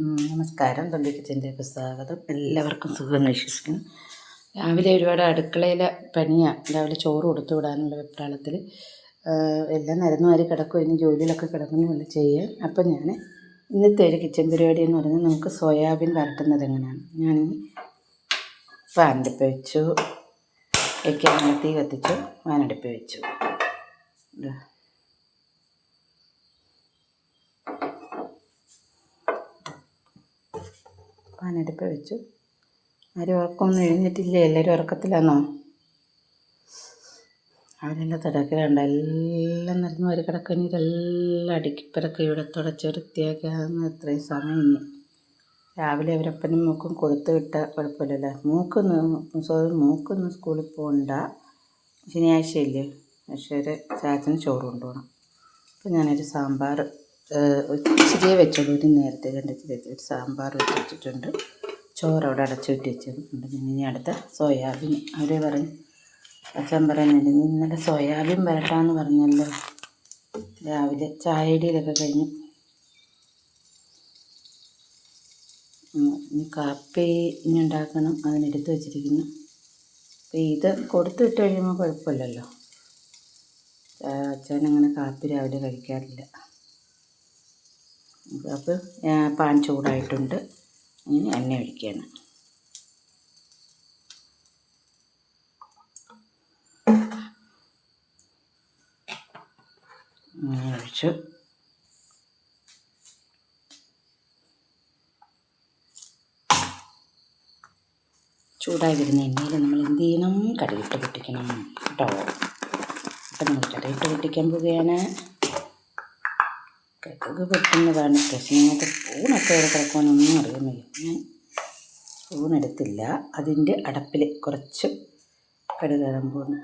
നമസ്കാരം. തമ്പി കിച്ചൻ്റെയൊക്കെ സ്വാഗതം. എല്ലാവർക്കും സുഖമെന്ന് വിശ്വസിക്കുന്നു. രാവിലെ ഒരുപാട് അടുക്കളയിലെ പണിയാണ്. രാവിലെ ചോറ് കൊടുത്തു വിടാനുള്ള വെപ്രാളത്തിൽ എല്ലാം നിരന്നു മാറി കിടക്കും. ഇനി ജോലിയിലൊക്കെ കിടക്കുന്നുമില്ല ചെയ്യാൻ. അപ്പം ഞാൻ ഇന്നത്തെ ഒരു കിച്ചൺ പരിപാടി എന്ന് പറഞ്ഞാൽ നമുക്ക് സോയാബീൻ വരട്ടുന്നത് എങ്ങനെയാണ്. ഞാനിനി പാനടുപ്പ് വെച്ചു, വയ്ക്കാൻ തീ കത്തിച്ചു, പാനടുപ്പ് വെച്ചു. പാനടുപ്പ് വെച്ചു. ആരും ഉറക്കമൊന്നും എഴുന്നേറ്റില്ലേ? എല്ലാവരും ഉറക്കത്തിലാണോ? അവരെല്ലാം തിരക്കിലുണ്ട്. എല്ലാം നിറഞ്ഞു വരി കിടക്കാൻ. ഇതെല്ലാം അടുക്കിപ്പിറക്കി ഇവിടെ തുടച്ച് വൃത്തിയാക്കാന്ന് ഇത്രയും സമയം. ഇനി രാവിലെ അവരപ്പനും മൂക്കും കൊടുത്തു വിട്ടാൽ കുഴപ്പമില്ലല്ലോ. മൂക്കൊന്നും സ്കൂളിൽ പോകണ്ട, ശനിയാഴ്ചയില്ലേ. പക്ഷേ ചാച്ചന് ചോറ് കൊണ്ടുപോകണം. അപ്പോൾ ഞാനൊരു സാമ്പാർ ഇച്ചിരിയെ വെച്ചുള്ളൂ. ഒരു നേരത്തെ ഒരു സാമ്പാർ വെച്ചിട്ടുണ്ട്. ചോറ് അവിടെ അടച്ചു വിട്ട് വെച്ചിട്ടുണ്ട്. ഇനി അടുത്ത സോയാബീൻ. അവർ പറഞ്ഞു, അച്ഛൻ പറയുന്നുണ്ട്, ഇന്നലെ സോയാബീൻ വരട്ടാന്ന് പറഞ്ഞല്ലോ. രാവിലെ ചായടിയിലൊക്കെ കഴിഞ്ഞു. ഇനി കാപ്പി ഇനി ഉണ്ടാക്കണം, അതിനെടുത്ത് വെച്ചിരിക്കുന്നു. അപ്പോൾ ഇത് കൊടുത്തു വിട്ട് കഴിയുമ്പോൾ കുഴപ്പമില്ലല്ലോ. അച്ഛനങ്ങനെ കാപ്പി രാവിലെ കഴിക്കാറില്ല. അപ്പോൾ പാൻ ചൂടായിട്ടുണ്ട്. ഇനി എണ്ണ ഒഴിക്കുകയാണ്. ഒഴിച്ചു. ചൂടായി വരുന്ന എണ്ണയിൽ നമ്മൾ എന്ത് ചെയ്യണം? കടുകിട്ട് പൊട്ടിക്കണം കേട്ടോ. അപ്പം നമ്മൾ കടുകിട്ട് പൊട്ടിക്കാൻ പോവുകയാണ്. കടുക് പൊട്ടുന്നതാണ് പ്രശ്നം. സ്പൂണൊക്കെ ഇവിടെ കിടക്കുവാനൊന്നും അറിയാൻ ഞാൻ സ്പൂൺ എടുത്തില്ല. അതിൻ്റെ അടപ്പിൽ കുറച്ച് കടുക് ഇടാൻ പോകുന്നു.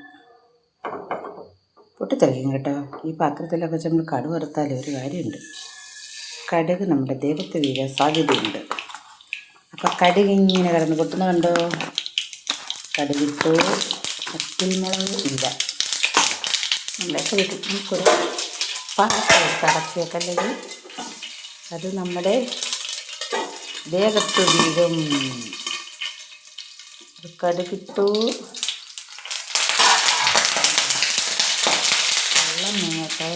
പൊട്ടിത്തെറിക്കും കേട്ടോ. ഈ പാത്രത്തിലൊക്കെ വെച്ച് നമ്മൾ കടുക് വറുത്താൽ ഒരു കാര്യമുണ്ട്, കടുക് നമ്മുടെ ദേഹത്ത് വീഴാൻ സാധ്യതയുണ്ട്. അപ്പം കടുക് ഇങ്ങനെ കിടന്ന് പൊട്ടുന്ന കണ്ടോ. കടുകിട്ടു. പച്ചമുളക് ഇല്ല. നമ്മളൊക്കെ വീട്ടിൽ നമുക്കൊരു പാത്രക്കടച്ചേക്കല്ലത്, അത് നമ്മുടെ ദേഹത്ത് വീഴും. കടുകിട്ടു. വെള്ളം നീങ്ങട്ടെ.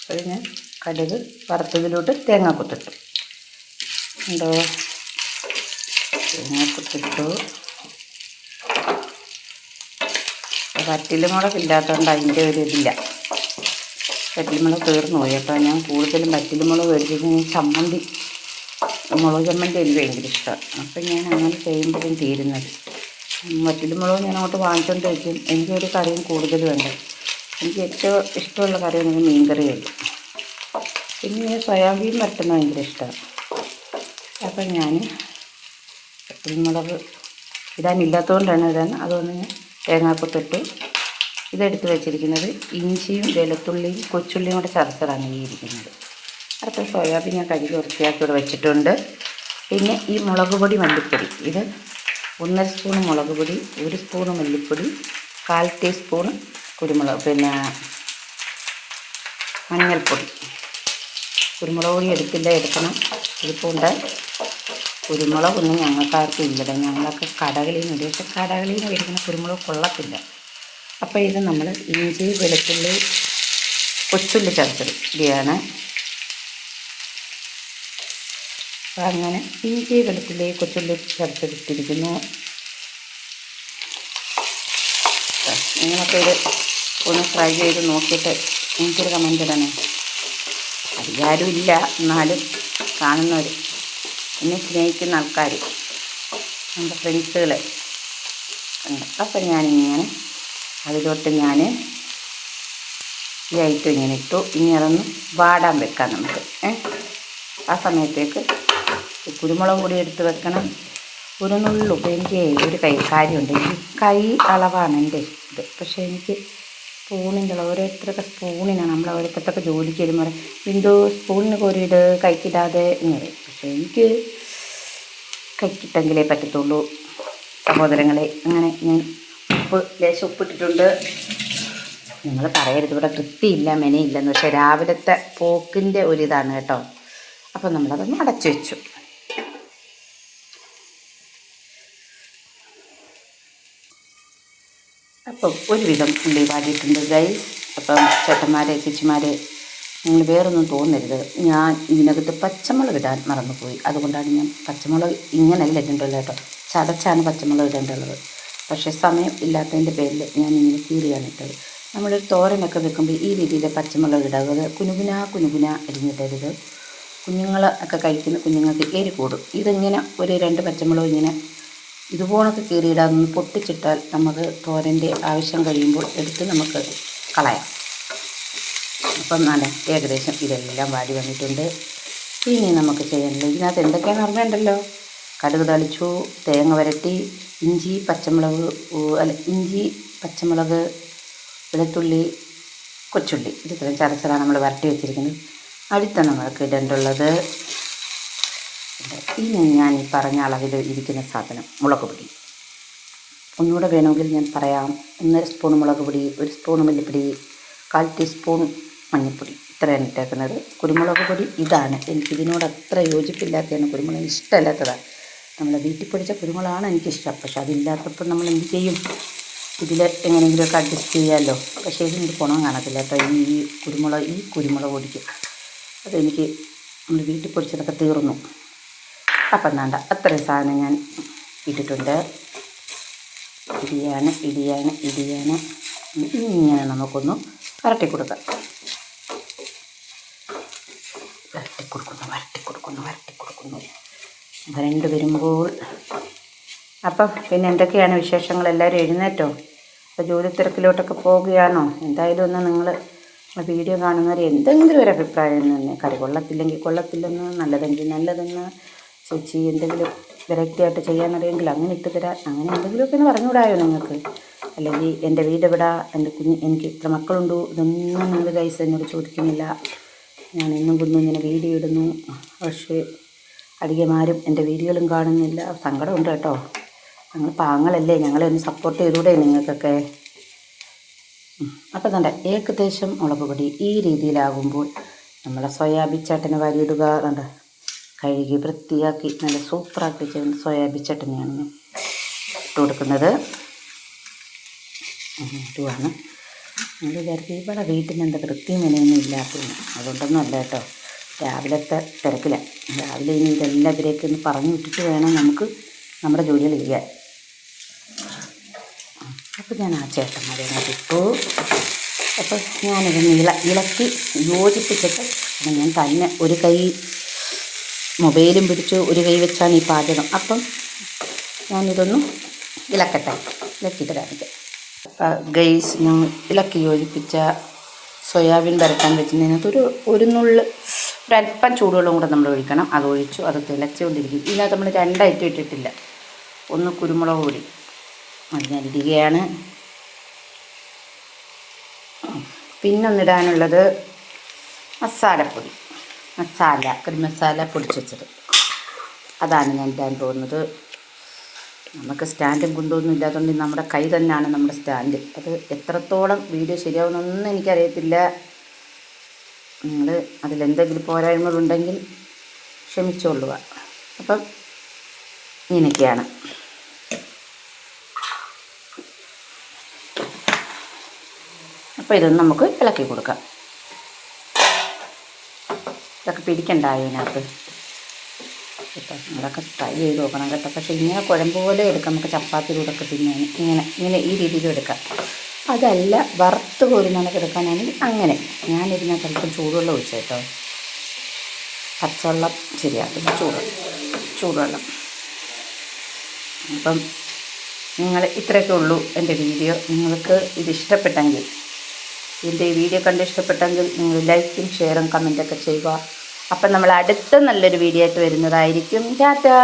കഴിഞ്ഞ് കടുക് വറുത്തതിലോട്ട് തേങ്ങാക്കൊത്തിട്ടു. ഉണ്ടോ? തേങ്ങാക്കൊത്തിട്ടു. വറ്റൽമുളക് ഇല്ലാത്തതുകൊണ്ട് അതിൻ്റെ ഒരു ഇതില്ല. വറ്റൽമുളക് തീർന്നു പോയി കേട്ടോ. ഞാൻ കൂടുതലും വറ്റൽമുളക് മേടിച്ചിട്ട് ചമ്മന്തി, മുളക് ചമ്മന്തി എനിക്ക് ഭയങ്കര ഇഷ്ടമാണ്. അപ്പം ഞാൻ അങ്ങനെ ചെയ്യുമ്പോഴും തീരുന്നത്. വറ്റൽമുളക് ഞാൻ അങ്ങോട്ട് വാങ്ങിച്ചുകൊണ്ട് വയ്ക്കും. എനിക്കൊരു കറിയും കൂടുതൽ വേണ്ട. എനിക്ക് ഏറ്റവും ഇഷ്ടമുള്ള കറി എനിക്ക് മീൻ കറിയുള്ളൂ. പിന്നെ സോയാബീൻ വരട്ടുന്നത് ഭയങ്കര ഇഷ്ടമാണ്. അപ്പം ഞാൻ വറ്റൽമുളക് ഇടാനില്ലാത്തതുകൊണ്ടാണ് അതുകൊണ്ട് ഞാൻ തേങ്ങാക്കൊത്തിട്ട് ഇതെടുത്ത് വെച്ചിരിക്കുന്നത്. ഇഞ്ചിയും വെളുത്തുള്ളിയും കൊച്ചുള്ളിയും കൂടെ ചതച്ചതാണ് ഈ ഇരിക്കുന്നത്. അടുത്ത സോയാബീൻ ഞാൻ കഴുകി വൃത്തിയാക്കി ഇവിടെ വെച്ചിട്ടുണ്ട്. പിന്നെ ഈ മുളക് പൊടി, മല്ലിപ്പൊടി, ഇത് 1.5 സ്പൂൺ മുളക് പൊടി, 1 സ്പൂൺ മല്ലിപ്പൊടി, 1/4 ടീസ്പൂൺ മഞ്ഞൾപ്പൊടി. കുരുമുളക് പൊടി എടുത്തില്ല, എടുക്കണം. ഇതിപ്പോൾ കുരുമുളകൊന്നും ഞങ്ങൾക്കാർക്കും ഇല്ലല്ലോ. ഞങ്ങളൊക്കെ കടകളിൽ നിന്ന് ഉദ്ദേശിച്ച കടകളിൽ നിന്ന് മേടിക്കുന്ന കുരുമുളക് കൊള്ളത്തില്ല. അപ്പോൾ ഇത് നമ്മൾ ഇഞ്ചി, വെളുത്തുള്ളി, കൊച്ചുള്ളി ചതച്ചെടുക്കുകയാണ്. അപ്പോൾ അങ്ങനെ ഇഞ്ചി, വെളുത്തുള്ളി, കൊച്ചുള്ളി ചതച്ചെടുത്തിരിക്കുന്നു. നിങ്ങളൊക്കെ ഇത് ഒന്ന് ഫ്രൈ ചെയ്ത് നോക്കിയിട്ട് എനിക്കൊരു കമൻ്റ് ഇടണേ. അധികാരം ഇല്ല, എന്നാലും കാണുന്നവർ, എന്നെ സ്നേഹിക്കുന്ന ആൾക്കാർ, എൻ്റെ ഫ്രണ്ട്സുകൾ ഉണ്ട്. അപ്പം ഞാനിങ്ങനെ അതിലോട്ട് ഞാൻ ഈ ഐറ്റം ഇങ്ങനെ ഇട്ടു. ഇനി അതൊന്ന് വാടാൻ വെക്കാം നമുക്ക്. ആ സമയത്തേക്ക് കുരുമുളക് പൊടി എടുത്ത് വെക്കണം. ഒരു നുള്ളു. എനിക്ക് ഒരു കാര്യമുണ്ട്, എനിക്ക് കൈ അളവാണ് എൻ്റെ ഇത്. പക്ഷേ എനിക്ക് സ്പൂണിൻ്റെ അളവ്, ഓരോരുത്തരൊക്കെ സ്പൂണിനാണ്. നമ്മൾ ഓരോരുത്തരൊക്കെ ജോലിക്ക് വരുമ്പോൾ എന്തോ സ്പൂണിന് കോരിയിട്ട് കൈക്കിടാതെ എന്ന് പറയും. പക്ഷേ എനിക്ക് കൈക്കിട്ടെങ്കിലേ പറ്റത്തുള്ളൂ സഹോദരങ്ങളെ. അങ്ങനെ ഞാൻ ലേശം ഉപ്പിട്ടിട്ടുണ്ട്. നിങ്ങൾ പറയരുത് ഇവിടെ വൃത്തിയില്ല മെനയില്ലെന്ന്. പക്ഷേ രാവിലത്തെ പോക്കിൻ്റെ ഒരിതാണ് കേട്ടോ. അപ്പം നമ്മളതൊന്ന് അടച്ചു വെച്ചു. അപ്പം ഒരുവിധം ഉള്ളി വാടിയിട്ടുണ്ട് ഗൈസ്. അപ്പം ചേട്ടന്മാരെ ചേച്ചിമാരെ നിങ്ങൾ വേറൊന്നും തോന്നരുത്, ഞാൻ ഇതിനകത്ത് പച്ചമുളക് ഇടാൻ മറന്നുപോയി. അതുകൊണ്ടാണ് ഞാൻ പച്ചമുളക് ഇങ്ങനെയല്ല ഇടേണ്ടത് കേട്ടോ, ചതച്ചാണ് പച്ചമുളക് ഇടേണ്ടത്. പക്ഷേ സമയം ഇല്ലാത്തതിൻ്റെ പേരിൽ ഞാൻ ഇങ്ങനെ കീറിയാണ് ഇട്ടത്. നമ്മളൊരു തോരനൊക്കെ വെക്കുമ്പോൾ ഈ രീതിയിൽ പച്ചമുളക് ഇടാതെ കുനുകുന അരിഞ്ഞിട്ടരുത്. കുഞ്ഞുങ്ങൾ ഒക്കെ കഴിക്കുന്ന കുഞ്ഞുങ്ങൾക്ക് എരി കൂടും. ഇതിങ്ങനെ ഒരു 2 പച്ചമുളക് ഇങ്ങനെ ഇതുപോലൊക്കെ കീറിയിടാതൊന്ന് പൊട്ടിച്ചിട്ടാൽ നമുക്ക് തോരൻ്റെ ആവശ്യം കഴിയുമ്പോൾ എടുത്ത് നമുക്ക് കളയാം. അപ്പം നല്ല ഏകദേശം ഇതെല്ലാം വാടി വന്നിട്ടുണ്ട്. ഇനി നമുക്ക് ചെയ്യാനുള്ളത് ഇതിനകത്ത് എന്തൊക്കെയാണെന്ന് ഓർമ്മയുണ്ടല്ലോ. കടുക് തളിച്ചു, തേങ്ങ വരട്ടി, ഇഞ്ചി പച്ചമുളക് വെളുത്തുള്ളി കൊച്ചുള്ളി ഇത്രയും ചതച്ചതാണ് നമ്മൾ വരട്ടി വെച്ചിരിക്കുന്നത്. അടുത്ത നമ്മൾക്ക് ഇടേണ്ടുള്ളത് ഇനി ഞാൻ ഈ പറഞ്ഞ അളവിൽ ഇരിക്കുന്ന സാധനം മുളക് പൊടി. ഒന്നുകൂടെ വേണമെങ്കിൽ ഞാൻ പറയാം. 1.5 സ്പൂൺ മുളക് പൊടി, 1 സ്പൂൺ മല്ലിപ്പൊടി, 1/4 ടീസ്പൂൺ മഞ്ഞൾപ്പൊടി, ഇത്രയാണ് ഇട്ടേക്കുന്നത്. കുരുമുളക് പൊടി ഇതാണ്, എനിക്കിതിനോട് അത്ര യോജിപ്പില്ലാത്തതാണ്. കുരുമുളക് ഇഷ്ടമല്ലാത്തതാണ്. നമ്മൾ വീട്ടിൽ പൊടിച്ച കുരുമുളകാണ് എനിക്കിഷ്ടം. പക്ഷെ അതില്ലാത്തപ്പോൾ നമ്മൾ എന്ത് ചെയ്യും, ഇതിൽ എങ്ങനെയെങ്കിലുമൊക്കെ അഡ്ജസ്റ്റ് ചെയ്യാമല്ലോ. പക്ഷേ ഇതിനൊരു ഗുണം കാണത്തില്ല കേട്ടോ ഈ കുരുമുളക് പൊടിക്ക്. അതെനിക്ക് നമ്മൾ വീട്ടിൽ പൊടിച്ചതൊക്കെ തീർന്നു. അപ്പം വേണ്ട അത്രയും സാധനം ഞാൻ ഇട്ടിട്ടുണ്ട്. ഇടിയാണ് ഇങ്ങനെ നമുക്കൊന്ന് വരട്ടി കൊടുക്കാം. വരട്ടി കൊടുക്കുന്നു വരണ്ട് വരുമ്പോൾ. അപ്പം പിന്നെ എന്തൊക്കെയാണ് വിശേഷങ്ങൾ? എല്ലാവരും എഴുന്നേറ്റോ? അപ്പോൾ ജോലി തിരക്കിലോട്ടൊക്കെ പോവുകയാണോ? എന്തായാലും ഒന്ന് നിങ്ങൾ വീഡിയോ കാണുന്നവർ എന്തെങ്കിലും ഒരു അഭിപ്രായം തന്നെ, കറി കൊള്ളത്തില്ലെങ്കിൽ കൊള്ളത്തില്ലെന്ന്, നല്ലതെങ്കിൽ നല്ലതെന്ന്, ചേച്ചി എന്തെങ്കിലും വെറൈറ്റി ആയിട്ട് ചെയ്യാനറിയെങ്കിൽ അങ്ങനെ ഇട്ട് തരാം, അങ്ങനെ എന്തെങ്കിലുമൊക്കെ ഒന്ന് പറഞ്ഞുകൂടായോ നിങ്ങൾക്ക്? അല്ലെങ്കിൽ എൻ്റെ വീട് എവിടെ, എനിക്ക് ഇത്ര മക്കളുണ്ടോ, ഇതൊന്നും നിങ്ങൾ ഗൈസ് എന്നോട് ചോദിക്കുന്നില്ല. ഞാൻ എന്നും ഇങ്ങനെ വീഡിയോ ഇടുന്നു, പക്ഷേ അധികമാരും എൻ്റെ വീഡിയോകളും കാണുന്നില്ല. സങ്കടമുണ്ട് കേട്ടോ. ഞങ്ങൾ പാങ്ങളല്ലേ, ഞങ്ങളെ ഒന്ന് സപ്പോർട്ട് ചെയ്തൂടെ നിങ്ങൾക്കൊക്കെ? അപ്പം തന്നെ ഏകദേശം മുളക് പൊടി ഈ രീതിയിലാകുമ്പോൾ നമ്മളെ സോയാബീൻ ചട്ടനി വാരിയിടുക. കണ്ട കഴുകി വൃത്തിയാക്കി നല്ല സൂപ്പറാക്കി ചെയ്യുന്ന സോയാബീൻ ചട്ടനിയാണ് ഞാൻ ഇട്ട് കൊടുക്കുന്നത്. ഇടുവാണ്. നിങ്ങൾ വിചാരിക്കും ഇവിടെ വീട്ടിൽ എന്താ വൃത്തിയും വിനയൊന്നും ഇല്ലാത്തത്, അതുകൊണ്ടൊന്നും അല്ല കേട്ടോ. രാവിലത്തെ തിരക്കിലാണ്. രാവിലെ ഇനി ഇതെല്ലാം ഇവരെയൊക്കെ ഒന്ന് പറഞ്ഞു വിട്ടിട്ട് വേണം നമുക്ക് നമ്മുടെ ജോലികൾ ചെയ്യാൻ. അപ്പോൾ ഞാൻ ആ ചേട്ടന്മാരെ ഇട്ടു. അപ്പോൾ ഞാനിതൊന്ന് ഇളക്കി യോജിപ്പിച്ചിട്ട് ഞാൻ തന്നെ ഒരു കൈ മൊബൈലും പിടിച്ചു ഒരു കൈ വെച്ചാണ് ഈ പാചകം. അപ്പം ഞാനിതൊന്നും ഇളക്കിയിട്ട് കാണിക്കാം. ഗൈസ്, ഞാൻ ഇളക്കി യോജിപ്പിച്ച സോയാബീൻ വരട്ടാൻ വെച്ചിരുന്നതിനകത്ത് ഒരു ഒരല്പം ചൂടുവെള്ളം കൂടെ നമ്മൾ ഒഴിക്കണം. അത് ഒഴിച്ചു, അത് തിളച്ചുകൊണ്ടിരിക്കും. ഇതിനകത്ത് നമ്മൾ 2 ഐറ്റം ഇട്ടിട്ടില്ല. ഒന്ന് കുരുമുളക് പൊടി, അത് ഞാൻ ഇടുകയാണ്. പിന്നൊന്നിടാനുള്ളത് കറി മസാല പൊടിച്ച് വെച്ചത്, അതാണ് ഞാൻ ഇടാൻ പോകുന്നത്. നമുക്ക് സ്റ്റാൻഡും കൊണ്ടൊന്നും ഇല്ലാത്തതുകൊണ്ട് നമ്മുടെ കൈ തന്നെയാണ് നമ്മുടെ സ്റ്റാൻഡ്. അത് എത്രത്തോളം വീഡിയോ ശരിയാവുമെന്നൊന്നും എനിക്കറിയത്തില്ല. നിങ്ങൾ അതിലെന്തെങ്കിലും പോരായ്മകളുണ്ടെങ്കിൽ ക്ഷമിച്ചുകൊള്ളുക. അപ്പം ഇങ്ങനെയൊക്കെയാണ്. അപ്പോൾ ഇതൊന്ന് നമുക്ക് ഇളക്കി കൊടുക്കാം. ഇതൊക്കെ പിടിക്കണ്ടായോ ഇതിനകത്ത്? കേട്ടോ, നിങ്ങളൊക്കെ ട്രൈ ചെയ്ത് നോക്കണം കേട്ടോ. പക്ഷേ ഇങ്ങനെ കുഴമ്പ് പോലെ എടുക്കാം നമുക്ക് ചപ്പാത്തിയിലൂടെയൊക്കെ തിന്നാൻ. ഇങ്ങനെ ഈ രീതിയിലും എടുക്കാം. അതല്ല വറുത്ത് കോരുന്നതൊക്കെ എടുക്കാനാണെങ്കിൽ അങ്ങനെ. ഞാനിതിനകത്ത് അല്പം ചൂടുവെള്ളം ഒഴിച്ചു കേട്ടോ. പച്ചവെള്ളം ശരിയാക്കില്ല, ചൂടുവെള്ളം. അപ്പം നിങ്ങൾ ഇത്രയൊക്കെ ഉള്ളൂ എൻ്റെ വീഡിയോ. നിങ്ങൾക്ക് ഇത് ഇഷ്ടപ്പെട്ടെങ്കിൽ, എൻ്റെ ഈ വീഡിയോ കണ്ട് ഇഷ്ടപ്പെട്ടെങ്കിൽ നിങ്ങൾ ലൈക്കും ഷെയറും കമൻറ്റൊക്കെ ചെയ്യുക. അപ്പം നമ്മൾ അടുത്ത നല്ലൊരു വീഡിയോ ആയിട്ട് വരുന്നതായിരിക്കും. ടാറ്റാ.